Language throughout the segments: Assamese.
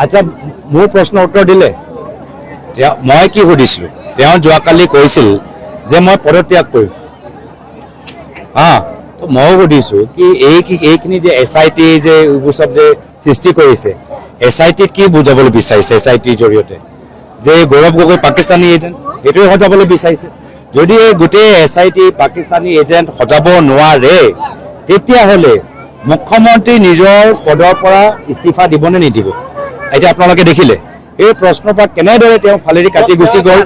আচ্ছা মোৰ প্ৰশ্ন উত্তৰ দিলে মই কি সুধিছিলোঁ তেওঁ যোৱাকালি কৈছিল যে মই পদত্যাগ কৰিম তো ময়ো সুধিছোঁ কি এইখিনি যে SIT যে এইবোৰ চব যে সৃষ্টি কৰিছে SITত কি বুজাবলৈ বিচাৰিছে SITৰ জৰিয়তে যে গৌৰৱ গগৈ পাকিস্তানী এজেণ্ট এইটোৱে সজাবলৈ বিচাৰিছে যদি এই গোটেই SIT পাকিস্তানী এজেণ্ট সজাব নোৱাৰে তেতিয়াহ'লে মুখ্যমন্ত্ৰী নিজৰ পদৰ পৰা ইস্তিফা দিবনে নিদিব এতিয়া আপোনালোকে দেখিলে এই প্ৰশ্নৰ পৰা কেনেদৰে তেওঁ ফালেৰি কাটি গুচি গ'ল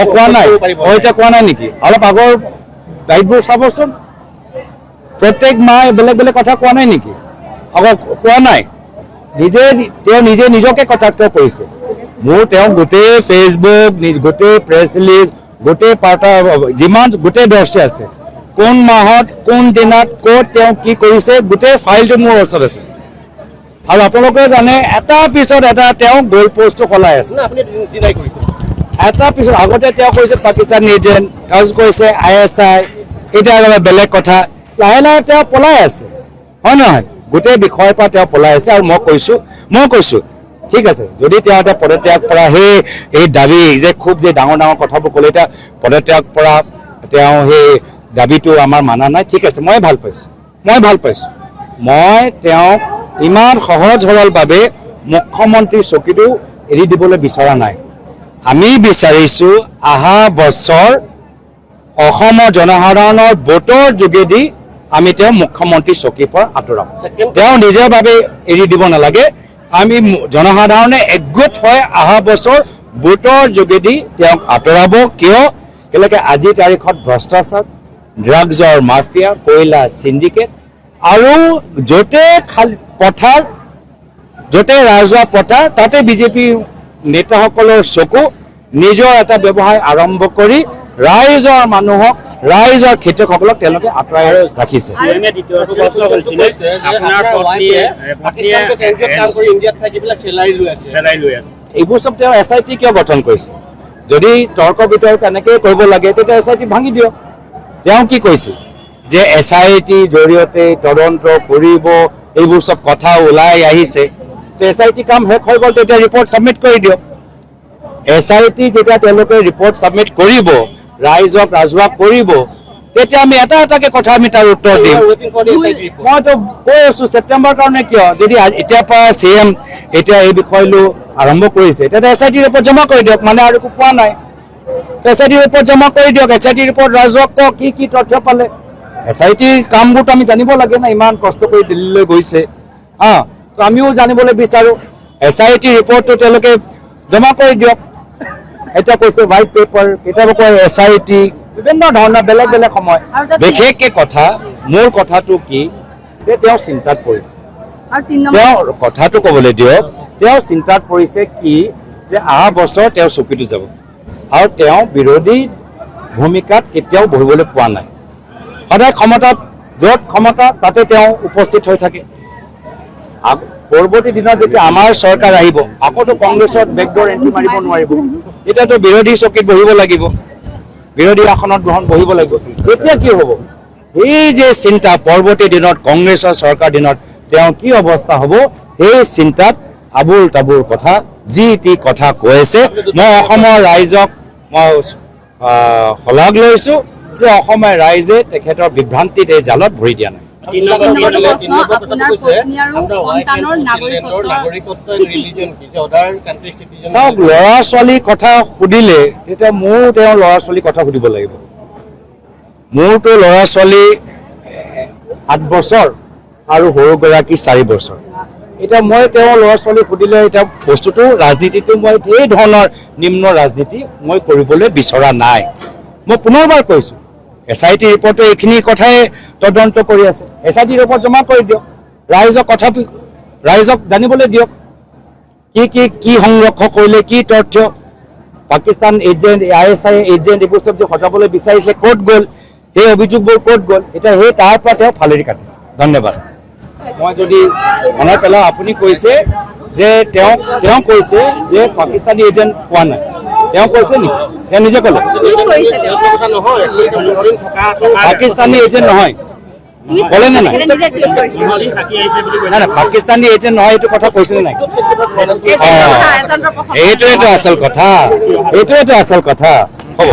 কোৱা নাই মই এতিয়া কোৱা নাই নেকি অলপ আগৰ দায়িত্ববোৰ চাবচোন প্ৰত্যেক মাহে বেলেগ বেলেগ কথা কোৱা নাই নেকি আগৰ কোৱা নাই তেওঁ নিজে নিজকে কটাক্ষ কৰিছে মোৰ তেওঁ গোটেই ফেচবুক গোটেই প্ৰেছ ৰিলিজ গোটেই পাৰ্টাৰ যিমান গোটেই দৰ্শে আছে কোন মাহত কোন দিনত ক'ত তেওঁ কি কৰিছে গোটেই ফাইলটো মোৰ ওচৰত আছে আৰু আপোনালোকে জানে এটা পিছত এটা তেওঁ গোল পোষ্টটো সলাই আছে এটা পিছত আগতে তেওঁ কৈছে পাকিস্তানী এজেণ্ট তাৰপিছত কৈছে ISI এতিয়া বেলেগ কথা লাহে লাহে তেওঁ পলাই আছে হয় নহয় গোটেই বিষয়ৰ পৰা তেওঁ পলাই আছে আৰু মই কৈছোঁ ঠিক আছে যদি তেওঁ এটা পদত্যাগ পৰা সেই দাবী যে খুব যে ডাঙৰ ডাঙৰ কথাবোৰ ক'লে এতিয়া পদত্যাগ পৰা তেওঁ সেই দাবীটো আমাৰ মানা নাই ঠিক আছে মই ভাল পাইছোঁ মই তেওঁক ইমান সহজ সৰলভাৱে মুখ্যমন্ত্ৰীৰ চকীটো এৰি দিবলৈ বিচৰা নাই আমি বিচাৰিছোঁ অহা বছৰ অসমৰ জনসাধাৰণৰ ভোটৰ যোগেদি আমি তেওঁ মুখ্যমন্ত্ৰীৰ চকীৰ পৰা আঁতৰাম তেওঁ নিজৰ বাবে এৰি দিব নালাগে আমি জনসাধাৰণে একগোট হৈ অহা বছৰ ভোটৰ যোগেদি তেওঁক আঁতৰাব কিয়লৈকে আজিৰ তাৰিখত ভ্ৰষ্টাচাৰ ড্ৰাগছৰ মাফিয়া কয়লা চিণ্ডিকেট আৰু য'তে পথাৰ য'তে ৰাজহুৱা পথাৰ তাতে বিজেপি নেতাসকলৰ চকু নিজৰ এটা ব্যৱসায় আৰম্ভ কৰি ৰাইজৰ মানুহক ৰাইজৰ খেতিয়কসকলক তেওঁলোকে আঁতৰাই ৰাখিছে এইবোৰ চব তেওঁ SIT কিয় গঠন কৰিছে যদি তৰ্ক বিতৰ্ক এনেকৈ কৰিব লাগে তেতিয়া SIT ভাঙি দিয়ক তেওঁ কি কৈছে যে SIT জৰিয়তে তদন্ত কৰিব এইবোৰ চব কথা ওলাই আহিছে তো SIT কাম শেষ হৈ গ'ল তেতিয়া ৰিপৰ্ট ছাবমিট কৰি দিয়ক SIT যেতিয়া তেওঁলোকে ৰিপৰ্ট ছাবমিট কৰিব ৰাইজক ৰাজহুৱা কৰিব তেতিয়া আমি এটা এটাকে কথা আমি তাৰ উত্তৰ দিম মইতো কৈ আছোঁ ছেপ্টেম্বৰ কাৰণে কিয় যদি এতিয়াৰ পৰা CM এতিয়া এই বিষয়টো আৰম্ভ কৰিছে তেতিয়া SIT ৰিপৰ্ট জমা কৰি দিয়ক মানে আৰু একো পোৱা নাই SIT ৰিপৰ্ট জমা কৰি দিয়ক SIT ৰিপৰ্ট ৰাইজক কওক কি তথ্য পালে SIT কামবোৰতো আমি জানিব লাগে না ইমান কষ্ট কৰি দিল্লীলৈ গৈছে তো আমিও জানিবলৈ বিচাৰোঁ SIT ৰিপৰ্টটো তেওঁলোকে জমা কৰি দিয়ক এতিয়া কৈছে হোৱাইট পেপাৰ কেতিয়াবা কয় SIT বিভিন্ন ধৰণৰ বেলেগ বেলেগ সময় বিশেষকৈ কথা মোৰ কথাটো কি যে তেওঁ চিন্তাত পৰিছে তেওঁৰ কথাটো ক'বলৈ দিয়ক তেওঁ চিন্তাত পৰিছে কি যে অহা বছৰ তেওঁ চকীটো যাব আৰু তেওঁ বিৰোধী ভূমিকাত কেতিয়াও বহিবলৈ পোৱা নাই সদায় ক্ষমতাত য'ত ক্ষমতা তাতে তেওঁ উপস্থিত হৈ থাকে পৰৱৰ্তী দিনত যেতিয়া আমাৰ চৰকাৰ আহিব আকৌতো কংগ্ৰেছত বেকডোৰ এণ্ট্ৰি মাৰিব নোৱাৰিব এতিয়াতো বিৰোধী চকীত বহিব লাগিব বিৰোধী আসনত বহিব লাগিব তেতিয়া কি হ'ব এই যে চিন্তা পৰৱৰ্তী দিনত কংগ্ৰেছৰ চৰকাৰ দিনত তেওঁ কি অৱস্থা হ'ব সেই চিন্তাত আবুল তাবুল কথা যি টি কথা কৈ আছে মই অসমৰ ৰাইজক মই শলাগ লৈছোঁ যে অসমৰ ৰাইজে তেখেতৰ বিভ্ৰান্তিত এই জালত ভৰি দিয়া নাই চাওক ল'ৰা ছোৱালীৰ কথা সুধিলে তেতিয়া মোৰ তেওঁৰ ল'ৰা ছোৱালীৰ কথা সুধিব লাগিব মোৰতো ল'ৰা ছোৱালী 8 বছৰ আৰু সৰুগৰাকী 4 বছৰ এতিয়া মই তেওঁৰ ল'ৰা ছোৱালীক সুধিলে এতিয়া বস্তুটো ৰাজনীতিটো মই এই ধৰণৰ নিম্ন ৰাজনীতি মই কৰিবলৈ বিচৰা নাই মই পুনৰবাৰ কৈছোঁ SIT ৰিপৰ্টে এইখিনি কথাই তদন্ত কৰি আছে SIT ৰিপৰ্ট জমা কৰি দিয়ক ৰাইজক জানিবলৈ দিয়ক কি সংৰক্ষণ কৰিলে কি তথ্য পাকিস্তান এজেণ্ট ISI এজেণ্ট এইবোৰ চব যে সজাবলৈ বিচাৰিছে ক'ত গ'ল সেই অভিযোগবোৰ ক'ত গ'ল এতিয়া সেই তাৰ পৰা তেওঁ ফালেৰি কাটিছে ধন্যবাদ মই যদি মনত পেলাওঁ আপুনি কৈছে যে তেওঁ কৈছে যে পাকিস্তানী এজেণ্ট পোৱা নাই তেওঁ কৈছে নেকি তেওঁ নিজে ক'লে পাকিস্তানী এজেণ্ট নহয় ক'লে নে নাই? নিজে ক্লিক কৰিছে নহ'লে থাকি আহিছে বুলি কৈছে। নাই নাই, পাকিস্তানী এজেণ্ট নহয় এইটো কথা কৈছিলে নাই? এইটোৱেতো আচল কথা, এইটোৱেতো আচল কথা। হ'ব।